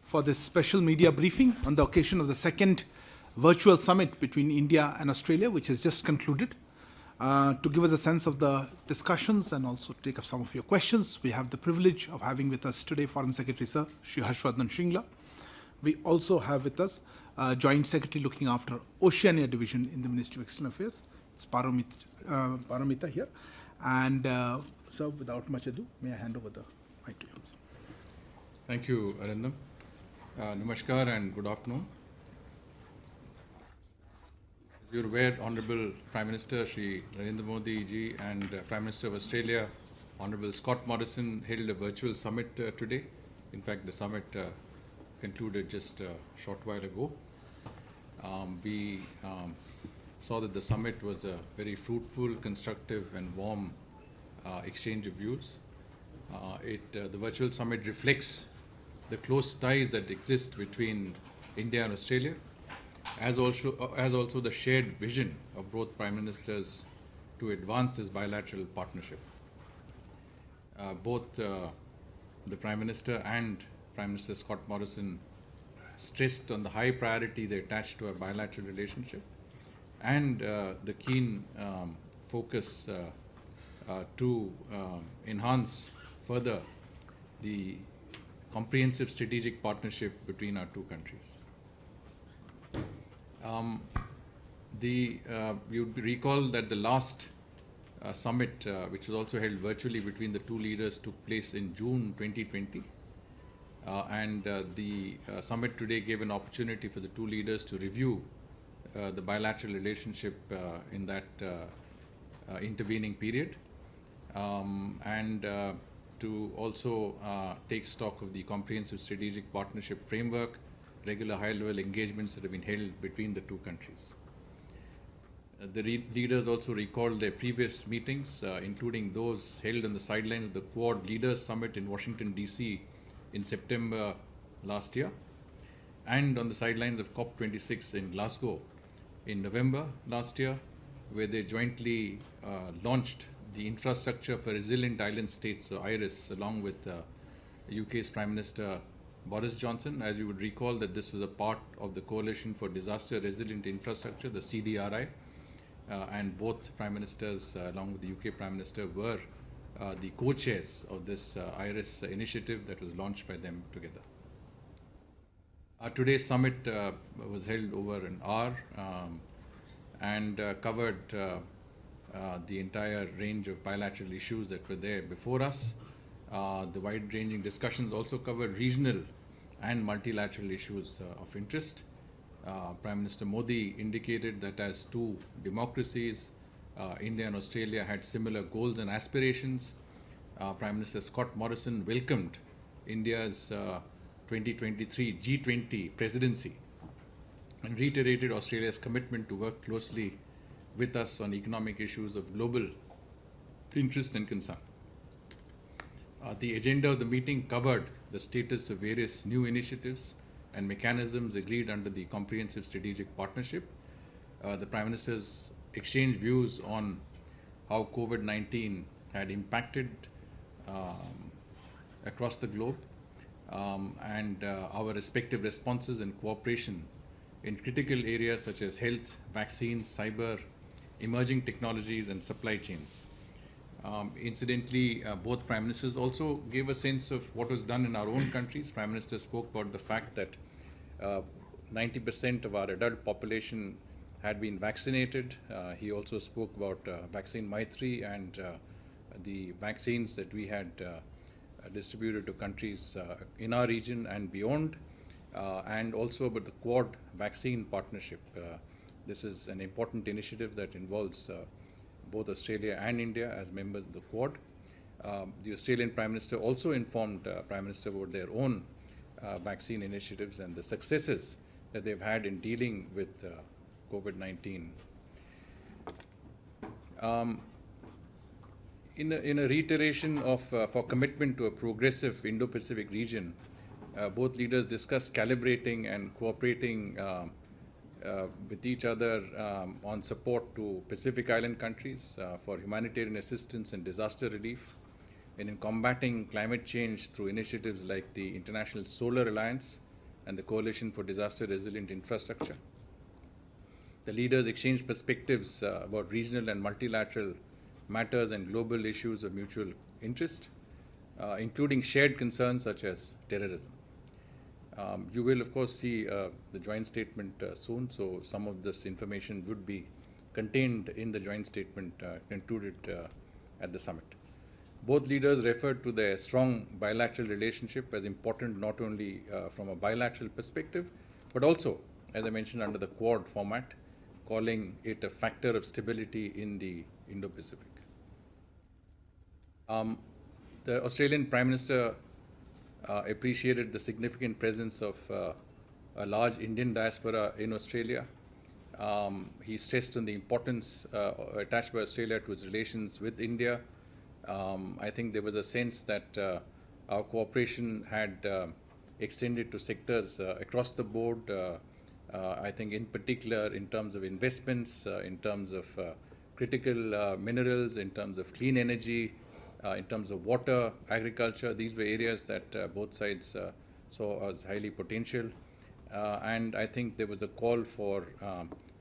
for this special media briefing on the occasion of the second virtual summit between India and Australia, which has just concluded. To give us a sense of the discussions and also take up some of your questions, we have the privilege of having with us today Foreign Secretary Sir Shri Harshvardhan Shringla. We also have with us Joint Secretary looking after Oceania Division in the Ministry of External Affairs. It's Paramita here. And so without much ado, may I hand over the mic to you. Thank you, Arindam. Namaskar and good afternoon. As you're aware, Honourable Prime Minister Shri Narendra Modi ji and Prime Minister of Australia, Honourable Scott Morrison, held a virtual summit today. In fact, the summit concluded just a short while ago. We saw that the summit was a very fruitful, constructive and warm exchange of views. The virtual summit reflects the close ties that exist between India and Australia, as also the shared vision of both Prime Ministers to advance this bilateral partnership. Both the Prime Minister and Prime Minister Scott Morrison stressed on the high priority they attach to a bilateral relationship and the keen focus to enhance further the comprehensive strategic partnership between our two countries. You would recall that the last summit, which was also held virtually between the two leaders, took place in June 2020. The summit today gave an opportunity for the two leaders to review the bilateral relationship in that intervening period to also take stock of the comprehensive strategic partnership framework, regular high-level engagements that have been held between the two countries. The leaders also recalled their previous meetings, including those held on the sidelines of the Quad Leaders Summit in Washington, D.C. in September last year, and on the sidelines of COP26 in Glasgow in November last year, where they jointly launched the Infrastructure for Resilient Island States, so IRIS, along with UK's Prime Minister Boris Johnson. As you would recall, that this was a part of the Coalition for Disaster Resilient Infrastructure, the CDRI, and both Prime Ministers, along with the UK Prime Minister, were the co-chairs of this IRIS initiative that was launched by them together. Today's summit was held over an hour and covered the entire range of bilateral issues that were there before us. The wide-ranging discussions also covered regional and multilateral issues of interest. Prime Minister Modi indicated that as two democracies, India and Australia had similar goals and aspirations. Prime Minister Scott Morrison welcomed India's 2023 G20 presidency and reiterated Australia's commitment to work closely with us on economic issues of global interest and concern. The agenda of the meeting covered the status of various new initiatives and mechanisms agreed under the Comprehensive Strategic Partnership. The Prime Ministers exchanged views on how COVID-19 had impacted across the globe and our respective responses and cooperation in critical areas such as health, vaccines, cyber, emerging technologies and supply chains. Incidentally, both Prime Ministers also gave a sense of what was done in our own countries. Prime Minister spoke about the fact that 90% of our adult population had been vaccinated. He also spoke about Vaccine Maitri and the vaccines that we had distributed to countries in our region and beyond, and also about the Quad vaccine partnership. This is an important initiative that involves both Australia and India as members of the Quad. The Australian Prime Minister also informed Prime Minister about their own vaccine initiatives and the successes that they've had in dealing with COVID-19. In a reiteration of for commitment to a progressive Indo-Pacific region, both leaders discussed calibrating and cooperating with each other on support to Pacific Island countries for humanitarian assistance and disaster relief, and in combating climate change through initiatives like the International Solar Alliance and the Coalition for Disaster Resilient Infrastructure. The leaders exchanged perspectives about regional and multilateral matters and global issues of mutual interest, including shared concerns such as terrorism. You will, of course, see the joint statement soon, so some of this information would be contained in the joint statement concluded at the summit. Both leaders referred to their strong bilateral relationship as important not only from a bilateral perspective, but also, as I mentioned, under the Quad format, calling it a factor of stability in the Indo-Pacific. The Australian Prime Minister appreciated the significant presence of a large Indian diaspora in Australia. He stressed on the importance attached by Australia to its relations with India. I think there was a sense that our cooperation had extended to sectors across the board. I think in particular in terms of investments, in terms of critical minerals, in terms of clean energy, in terms of water, agriculture. These were areas that both sides saw as highly potential. And I think there was a call for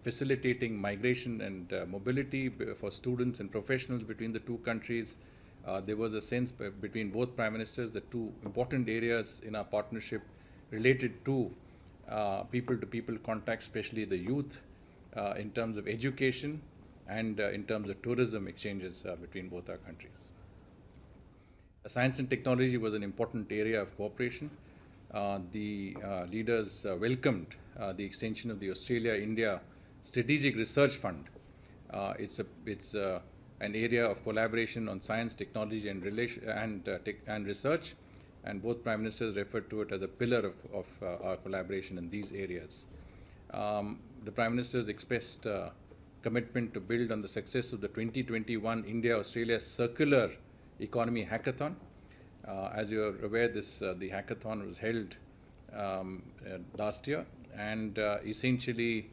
facilitating migration and mobility for students and professionals between the two countries. There was a sense between both prime ministers that two important areas in our partnership related to people-to-people contact, especially the youth, in terms of education and in terms of tourism exchanges between both our countries. Science and technology was an important area of cooperation. The leaders welcomed the extension of the Australia-India Strategic Research Fund. It's an area of collaboration on science, technology, and research, and both prime ministers referred to it as a pillar of our collaboration in these areas. The prime ministers expressed commitment to build on the success of the 2021 India-Australia Circular Economy Hackathon. As you are aware, the hackathon was held last year, and essentially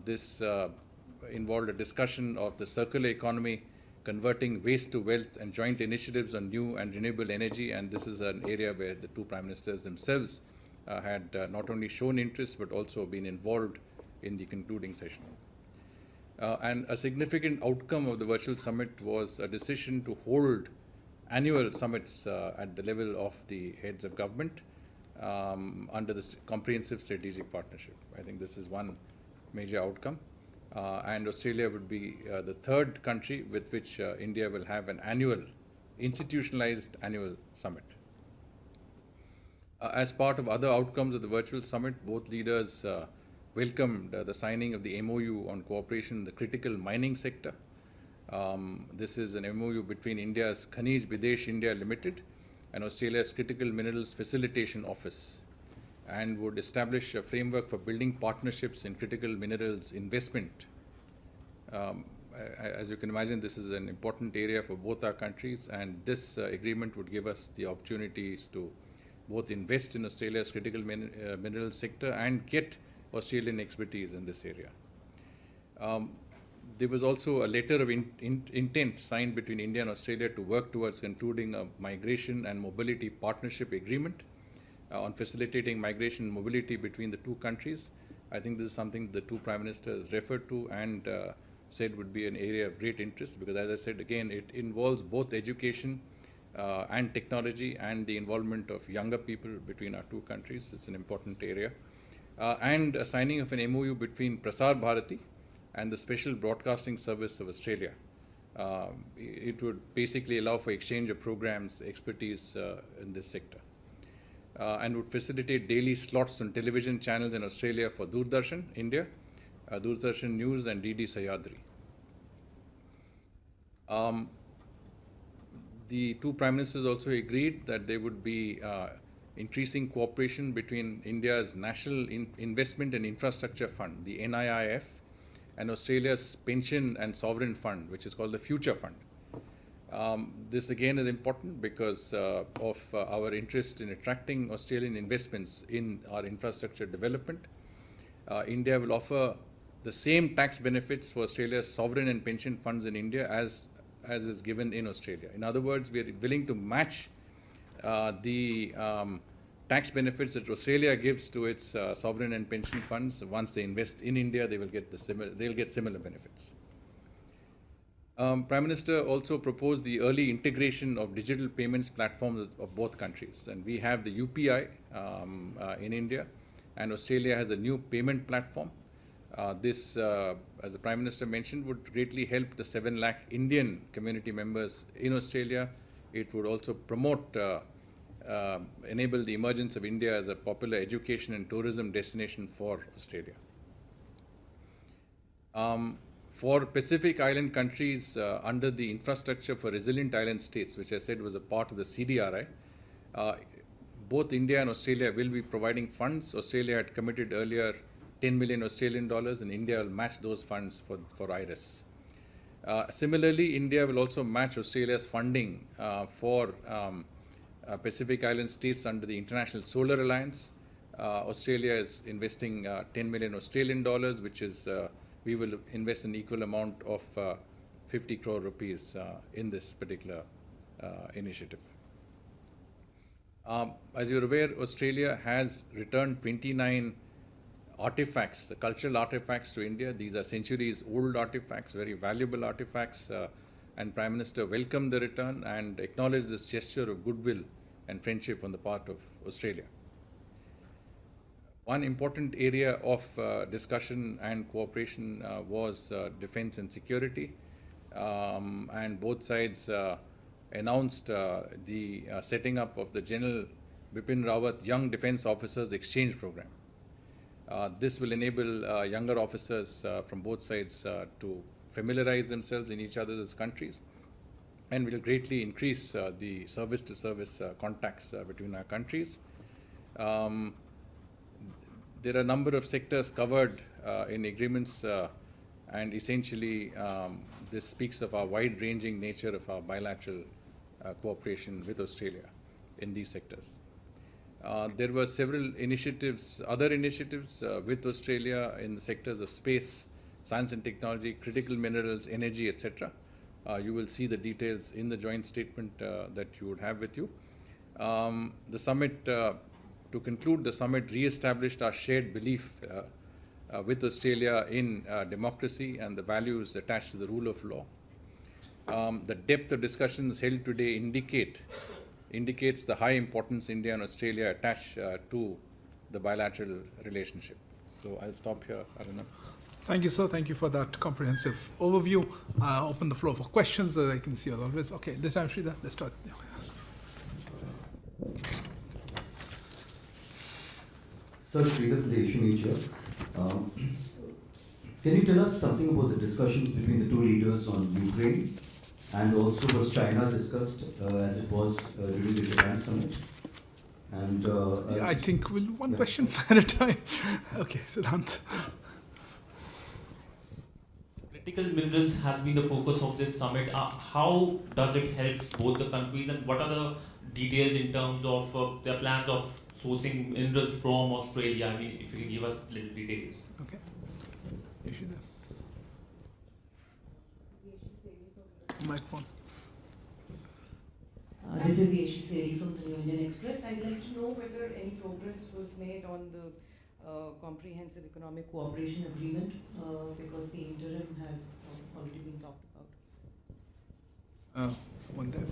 this involved a discussion of the circular economy, converting waste to wealth, and joint initiatives on new and renewable energy. And this is an area where the two prime ministers themselves had not only shown interest but also been involved in the concluding session. And a significant outcome of the virtual summit was a decision to hold annual summits at the level of the heads of government under the comprehensive strategic partnership. I think this is one major outcome. And Australia would be the third country with which India will have an institutionalized annual summit. As part of other outcomes of the virtual summit, both leaders welcomed the signing of the MOU on cooperation in the critical mining sector. This is an MOU between India's Khanij Bidesh India Limited and Australia's Critical Minerals Facilitation Office, and would establish a framework for building partnerships in critical minerals investment. As you can imagine, this is an important area for both our countries, and this agreement would give us the opportunities to both invest in Australia's critical mineral sector and get Australian expertise in this area. There was also a letter of intent signed between India and Australia to work towards concluding a migration and mobility partnership agreement on facilitating migration and mobility between the two countries. I think this is something the two prime ministers referred to and said would be an area of great interest, because, as I said again, it involves both education and technology and the involvement of younger people between our two countries. It's an important area. And a signing of an MOU between Prasar Bharati and the Special Broadcasting Service of Australia. It would basically allow for exchange of programs, expertise in this sector, and would facilitate daily slots on television channels in Australia for Doordarshan, India, Doordarshan News, and DD Sayadri. The two prime ministers also agreed that there would be increasing cooperation between India's National Investment and Infrastructure Fund, the NIIF, and Australia's Pension and Sovereign Fund, which is called the Future Fund. This again is important because of our interest in attracting Australian investments in our infrastructure development. India will offer the same tax benefits for Australia's sovereign and pension funds in India as is given in Australia. In other words, we are willing to match the tax benefits that Australia gives to its sovereign and pension funds. Once they invest in India, they will get they'll get similar benefits. Prime Minister also proposed the early integration of digital payments platforms of both countries, and we have the UPI in India, and Australia has a new payment platform. This, as the Prime Minister mentioned, would greatly help the 7 lakh Indian community members in Australia. It would also promote, enable the emergence of India as a popular education and tourism destination for Australia. For Pacific Island countries under the Infrastructure for Resilient Island States, which I said was a part of the CDRI, both India and Australia will be providing funds. Australia had committed earlier 10 million Australian dollars, and India will match those funds for IRIS. Similarly, India will also match Australia's funding for Pacific Island states under the International Solar Alliance. Australia is investing 10 million Australian dollars, which is we will invest an equal amount of 50 crore rupees in this particular initiative. As you're aware, Australia has returned 29 artifacts, cultural artifacts to India. These are centuries old artifacts, very valuable artifacts, and Prime Minister welcomed the return and acknowledged this gesture of goodwill and friendship on the part of Australia. One important area of discussion and cooperation was defense and security, and both sides announced the setting up of the General Bipin Rawat Young Defense Officers Exchange Program. This will enable younger officers from both sides to familiarize themselves in each other's countries, and will greatly increase the service-to-service contacts between our countries. There are a number of sectors covered in agreements, and essentially this speaks of our wide-ranging nature of our bilateral cooperation with Australia in these sectors. There were several initiatives, other initiatives with Australia in the sectors of space, science and technology, critical minerals, energy, etc. You will see the details in the joint statement that you would have with you. The summit, to conclude, the summit re-established our shared belief with Australia in democracy and the values attached to the rule of law. The depth of discussions held today indicates the high importance India and Australia attach to the bilateral relationship. So I'll stop here, Aruna. Thank you, sir. Thank you for that comprehensive overview. I'll open the floor for questions, as I can see as always. Okay, this time, Sridhar, let's start. Sir, Sridhar from the Asian Media. Can you tell us something about the discussions between the two leaders on Ukraine? And also, was China discussed as it was during the Japan summit? And yeah, I think we'll one question at a time. Okay, Siddhant. Critical minerals has been the focus of this summit. How does it help both the countries, and what are the details in terms of their plans of sourcing minerals from Australia? I mean, if you can give us little details. Okay. Microphone. This is Yeshi Seri from the New Indian Express. I'd like to know whether any progress was made on the Comprehensive Economic Cooperation Agreement, because the interim has already been talked about. One there.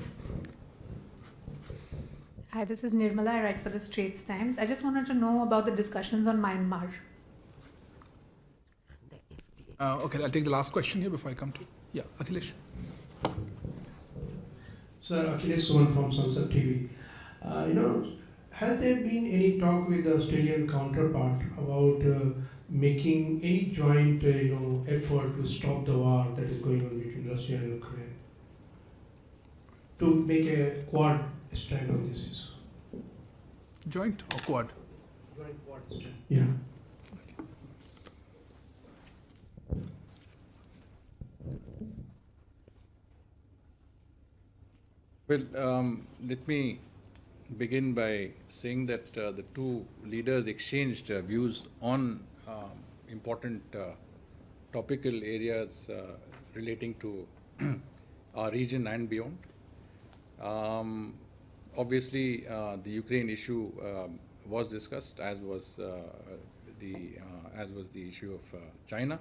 Hi, this is Nirmala. I write for the Straits Times. I just wanted to know about the discussions on Myanmar. Okay, I'll take the last question here before I come to you. Yeah, Akhilesh. Sir, Akhilesh Suman from Sunset TV. Has there been any talk with the Australian counterpart about making any joint, effort to stop the war that is going on between Russia and Ukraine? To make a quad stand on this issue. Joint or quad? Joint quad stand. Yeah. Well, let me begin by saying that the two leaders exchanged views on important topical areas relating to our region and beyond. Obviously, the Ukraine issue was discussed, as was the issue of China.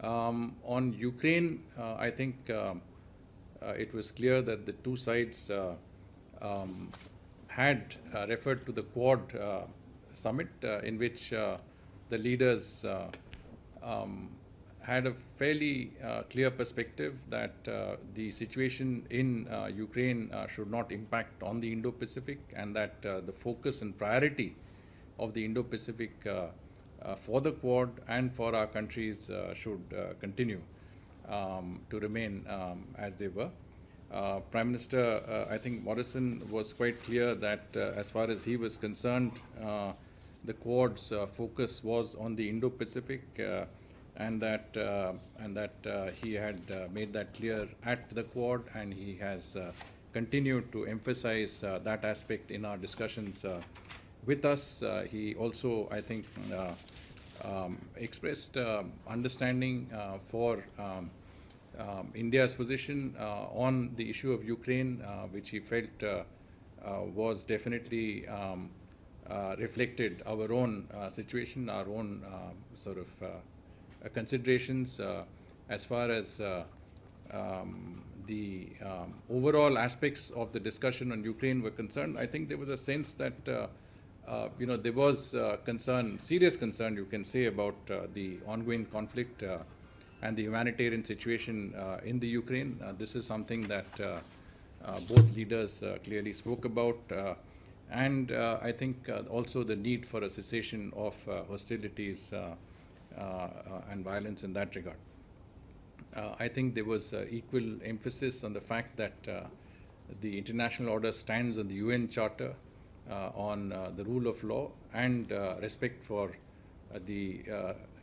On Ukraine, I think it was clear that the two sides had referred to the Quad summit, in which the leaders had a fairly clear perspective that the situation in Ukraine should not impact on the Indo-Pacific, and that the focus and priority of the Indo-Pacific for the Quad and for our countries should continue to remain as they were. Prime Minister, I think Morrison was quite clear that as far as he was concerned, the Quad's focus was on the Indo-Pacific, and that he had made that clear at the Quad, and he has continued to emphasize that aspect in our discussions with us. He also, I think, expressed understanding for India's position on the issue of Ukraine, which he felt was definitely reflected our own situation, our own sort of considerations as far as the overall aspects of the discussion on Ukraine were concerned. I think there was a sense that there was concern, serious concern, you can say, about the ongoing conflict and the humanitarian situation in the Ukraine. This is something that both leaders clearly spoke about, and I think also the need for a cessation of hostilities and violence in that regard. I think there was equal emphasis on the fact that the international order stands on the UN Charter on the rule of law and respect for the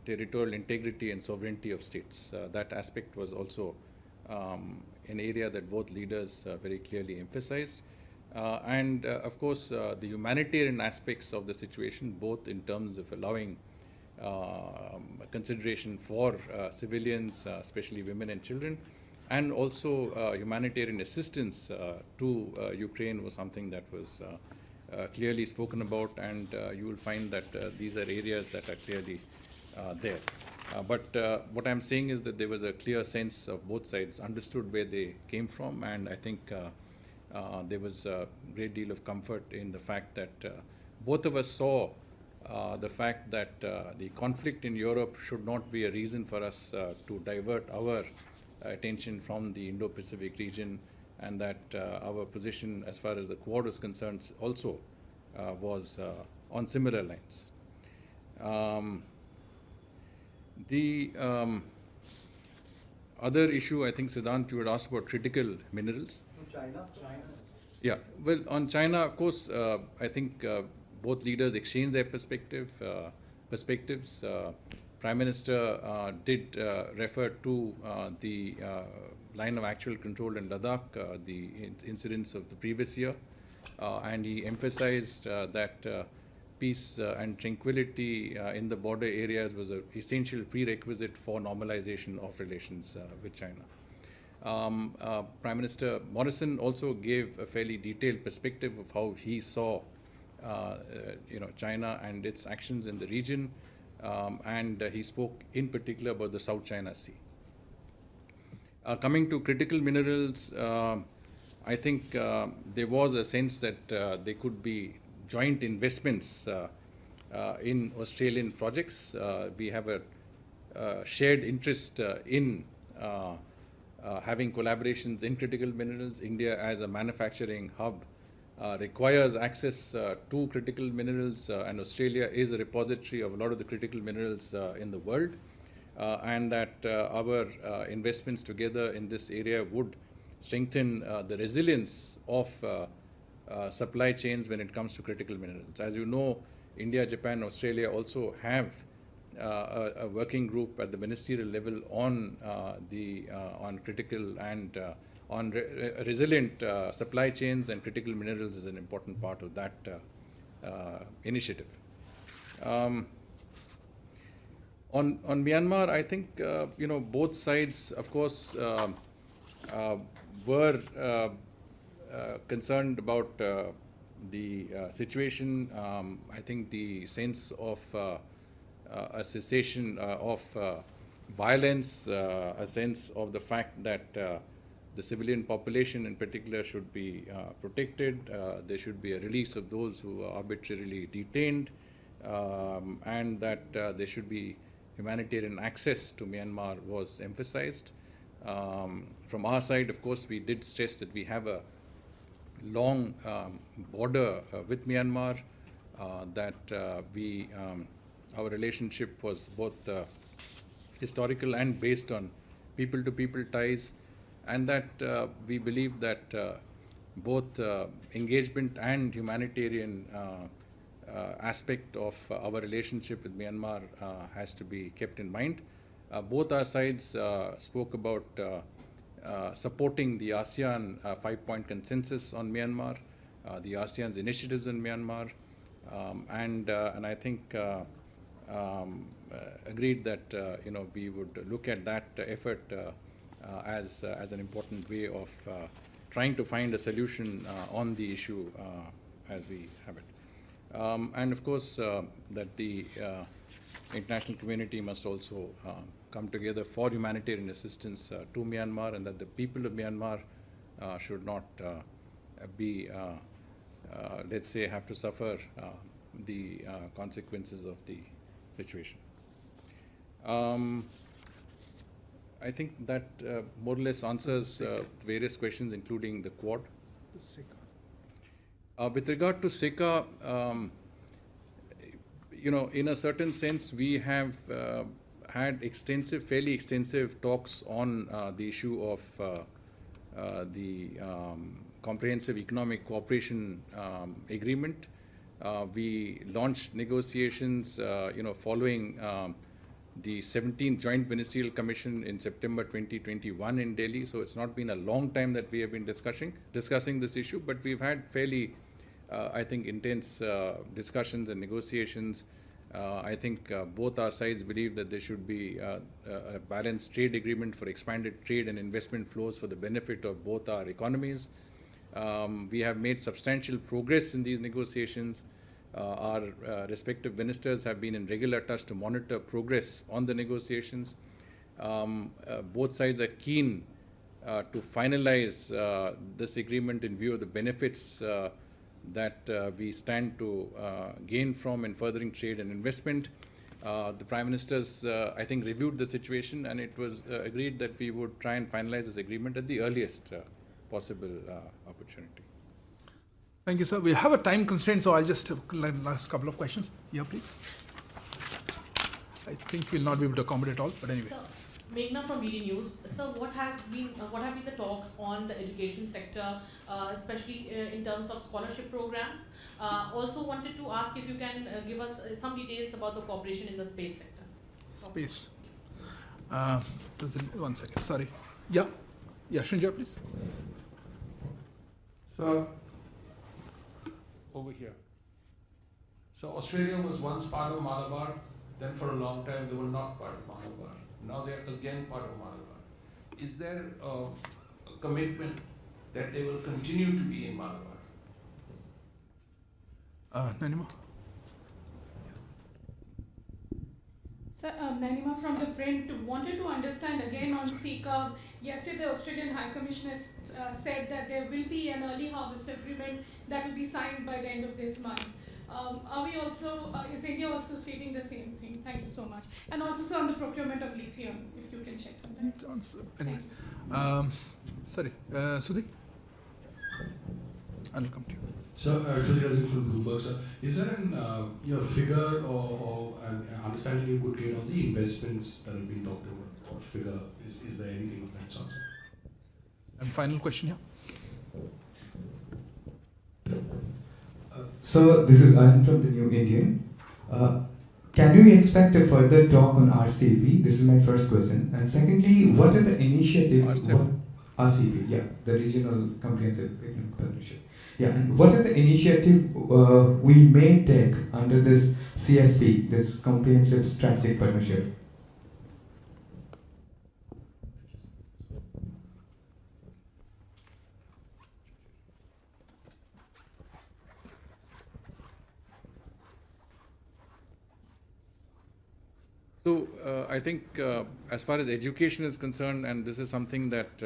territorial integrity and sovereignty of states. That aspect was also an area that both leaders very clearly emphasized. And of course, the humanitarian aspects of the situation, both in terms of allowing consideration for civilians, especially women and children, and also humanitarian assistance to Ukraine, was something that was clearly spoken about, and you will find that these are areas that are clearly there. But what I'm saying is that there was a clear sense of both sides understood where they came from, and I think there was a great deal of comfort in the fact that both of us saw the fact that the conflict in Europe should not be a reason for us to divert our attention from the Indo-Pacific region, and that our position as far as the Quad is concerned also was on similar lines. The other issue, I think, Siddhant, you had asked about critical minerals. China? Yeah, well, on China, of course, I think both leaders exchanged their perspectives. Prime Minister did refer to the line of actual control in Ladakh, the incidents of the previous year, and he emphasized that peace and tranquility in the border areas was an essential prerequisite for normalization of relations with China. Prime Minister Morrison also gave a fairly detailed perspective of how he saw China and its actions in the region, and he spoke in particular about the South China Sea. Coming to critical minerals, I think there was a sense that there could be joint investments in Australian projects. We have a shared interest in having collaborations in critical minerals. India, as a manufacturing hub, requires access to critical minerals, and Australia is a repository of a lot of the critical minerals in the world, and that our investments together in this area would strengthen the resilience of supply chains when it comes to critical minerals. As you know, India, Japan, Australia also have a working group at the ministerial level on on critical and on resilient supply chains, and critical minerals is an important part of that initiative. On Myanmar, I think both sides, of course, were concerned about the situation, I think the sense of a cessation of violence, a sense of the fact that the civilian population in particular should be protected, there should be a release of those who are arbitrarily detained, and that there should be humanitarian access to Myanmar was emphasized. From our side, of course, we did stress that we have a long border with Myanmar, that our relationship was both historical and based on people-to-people ties, and that we believe that both engagement and humanitarian aspect of our relationship with Myanmar has to be kept in mind. Both our sides spoke about supporting the ASEAN 5-point consensus on Myanmar, the ASEAN's initiatives in Myanmar, and I think agreed that we would look at that effort as an important way of trying to find a solution on the issue as we have it. And of course, that the international community must also come together for humanitarian assistance to Myanmar, and that the people of Myanmar should not be, let's say, have to suffer the consequences of the situation. I think that more or less answers various questions, including the Quad. With regard to SECA, in a certain sense, we have had fairly extensive talks on the issue of the Comprehensive Economic Cooperation Agreement. We launched negotiations, following the 17th Joint Ministerial Commission in September 2021 in Delhi. So it's not been a long time that we have been discussing this issue, but we've had fairly, I think, intense discussions and negotiations. I think both our sides believe that there should be a balanced trade agreement for expanded trade and investment flows for the benefit of both our economies. We have made substantial progress in these negotiations. Our respective ministers have been in regular touch to monitor progress on the negotiations. Both sides are keen to finalize this agreement in view of the benefits that we stand to gain from in furthering trade and investment. The Prime Ministers, I think, reviewed the situation, and it was agreed that we would try and finalize this agreement at the earliest possible opportunity. Thank you, sir. We have a time constraint, so I'll just last couple of questions. Yeah, please. I think we'll not be able to accommodate all, but anyway. Sir, Meghna from VD News. Sir, what have been the talks on the education sector, especially in terms of scholarship programs? Also wanted to ask if you can give us some details about the cooperation in the space sector. Space. 1 second, sorry. Yeah, Shinja, please. So, over here. So Australia was once part of Malabar, then for a long time they were not part of Malabar. Now they are again part of Malabar. Is there a commitment that they will continue to be in Malabar? Nanima? So, Nanima from the print wanted to understand again on CECA. Yesterday the Australian High Commissioner said that there will be an early harvest agreement that will be signed by the end of this month. Are we also, is India also stating the same thing? Thank you so much. And also, sir, on the procurement of lithium, if you can shed some light. Anyway. Sorry, Sudhi? I'll come to you. So, Shudhi from Bloomberg, sir. Is there an figure or an understanding you could get on the investments that have been talked about, or figure? Is there anything of that sort? And final question here. So, this is Ayan from the New Indian. Can we expect a further talk on RCEP? This is my first question. And secondly, what are the initiatives? RCEP, yeah, the Regional Comprehensive Economic Partnership. Yeah, and what are the initiatives we may take under this CSP, this Comprehensive Strategic Partnership? So I think as far as education is concerned, and this is something that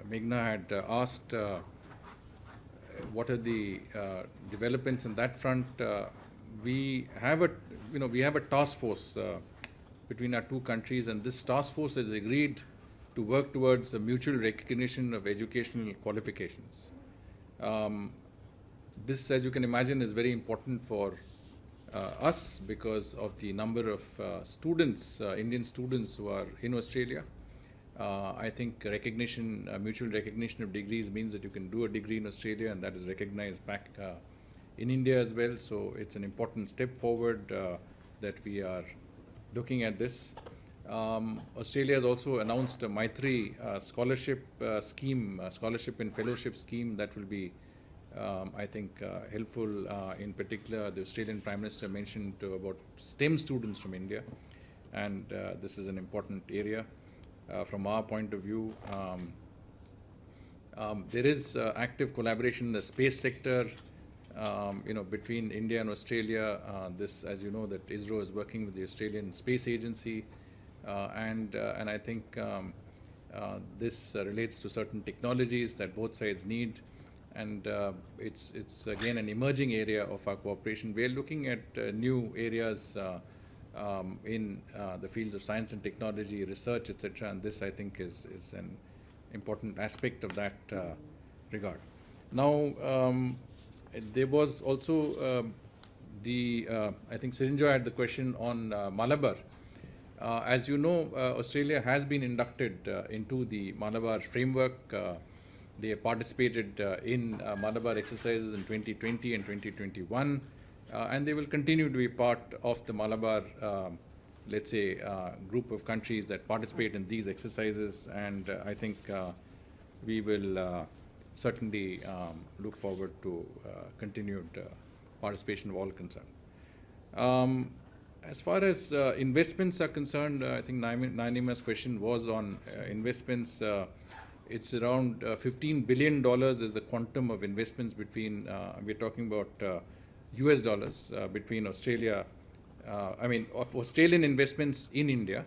Meghna had asked, what are the developments in that front? We have a task force between our two countries, and this task force has agreed to work towards a mutual recognition of educational qualifications. This, as you can imagine, is very important for us because of the number of students, Indian students who are in Australia. I think mutual recognition of degrees means that you can do a degree in Australia and that is recognized back in India as well. So it's an important step forward that we are looking at this. Australia has also announced a Maitri scholarship scheme, scholarship and fellowship scheme that will be I think helpful. In particular, the Australian Prime Minister mentioned about STEM students from India, and this is an important area from our point of view. There is active collaboration in the space sector, between India and Australia. This, as you know, that ISRO is working with the Australian Space Agency, and I think this relates to certain technologies that both sides need. And it's again an emerging area of our cooperation. We are looking at new areas in the fields of science and technology, research, etc. And this, I think, is an important aspect of that regard. Now, there was also I think Sirinjoy had the question on Malabar. As you know, Australia has been inducted into the Malabar framework. They have participated in Malabar exercises in 2020 and 2021, and they will continue to be part of the Malabar, let's say, group of countries that participate in these exercises. And I think we will certainly look forward to continued participation of all concerned. As far as investments are concerned, I think Nainima's question was on investments. It's around $15 billion is the quantum of investments between, we're talking about US dollars, between Australia, of Australian investments in India,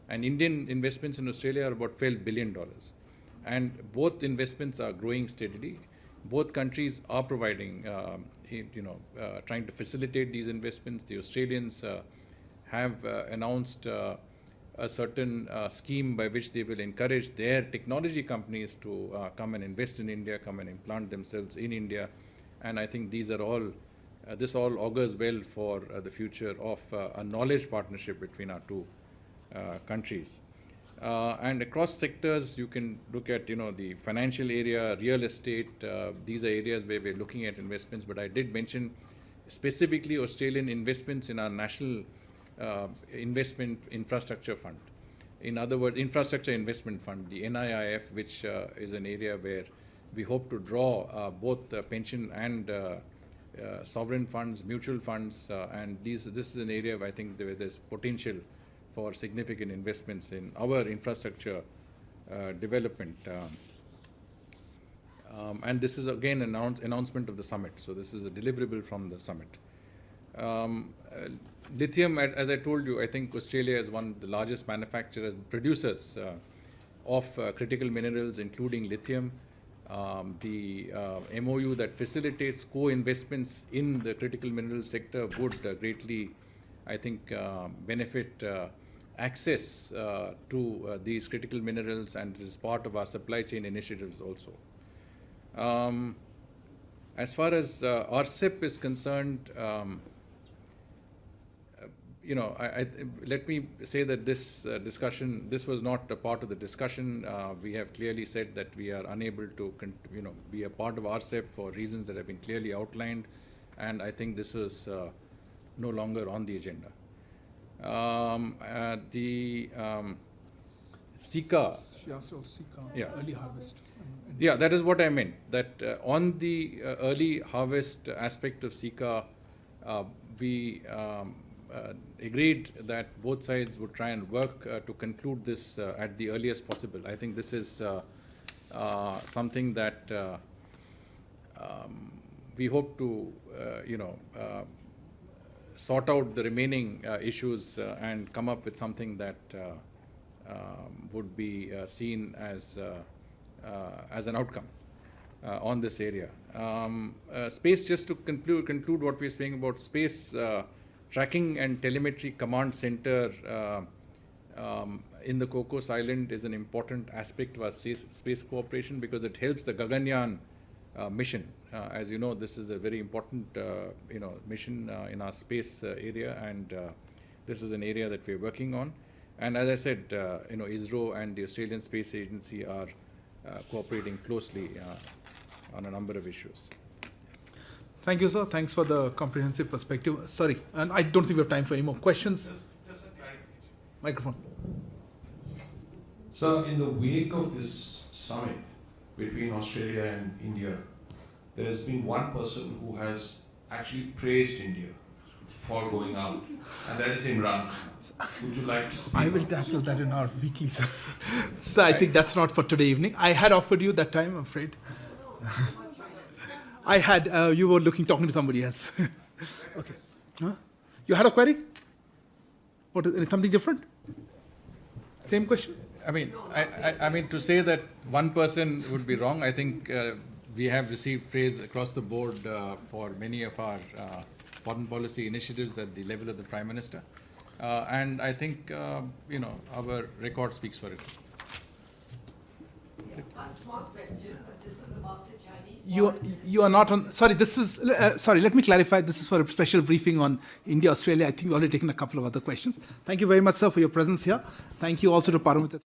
and Indian investments in Australia are about $12 billion. And both investments are growing steadily. Both countries are providing, trying to facilitate these investments. The Australians have announced a certain scheme by which they will encourage their technology companies to come and invest in India, come and implant themselves in India. And I think these are all, this all augurs well for the future of a knowledge partnership between our two countries. And across sectors, you can look at, the financial area, real estate. These are areas where we're looking at investments. But I did mention specifically Australian investments in our national investment infrastructure fund. In other words, infrastructure investment fund, the NIIF, which is an area where we hope to draw both pension and sovereign funds, mutual funds, and this is an area where I think there's potential for significant investments in our infrastructure development. And this is again an announcement of the summit. So this is a deliverable from the summit. Lithium, as I told you, I think Australia is one of the largest manufacturers, producers of critical minerals, including lithium. The MOU that facilitates co-investments in the critical mineral sector would greatly, I think, benefit access to these critical minerals, and it is part of our supply chain initiatives also. As far as RCEP is concerned, let me say that this discussion, this was not a part of the discussion. We have clearly said that we are unable to, be a part of RCEP for reasons that have been clearly outlined, and I think this was no longer on the agenda. The Sika. Yeah. Early harvest. Yeah, that is what I meant. That on the early harvest aspect of Sika, we agreed that both sides would try and work to conclude this at the earliest possible. I think this is something that we hope to, sort out the remaining issues and come up with something that would be seen as an outcome on this area. Space, just to conclude what we're saying about space, tracking and telemetry command center in the Cocos Island is an important aspect of our space cooperation because it helps the Gaganyaan mission. As you know, this is a very important mission in our space area, and this is an area that we're working on. And as I said, ISRO and the Australian Space Agency are cooperating closely on a number of issues. Thank you, sir. Thanks for the comprehensive perspective. Sorry, and I don't think we have time for any more questions. Just a clarification. Microphone. So, in the wake of this summit between Australia and India, there has been one person who has actually praised India for going out, and that is Imran. Would you like to speak? I will tackle that in our weekly, sir. So I think that's not for today evening. I had offered you that time, I'm afraid. I had, you were talking to somebody else. Okay. Huh? You had a query? What is something different? Same question? I mean, to say that one person would be wrong, I think we have received praise across the board for many of our foreign policy initiatives at the level of the Prime Minister. And I think, our record speaks for itself. One small question, but this is about the Chinese. You are not on. Sorry, this is. Sorry, let me clarify. This is for a special briefing on India, Australia. I think we've already taken a couple of other questions. Thank you very much, sir, for your presence here. Thank you also to Paramita.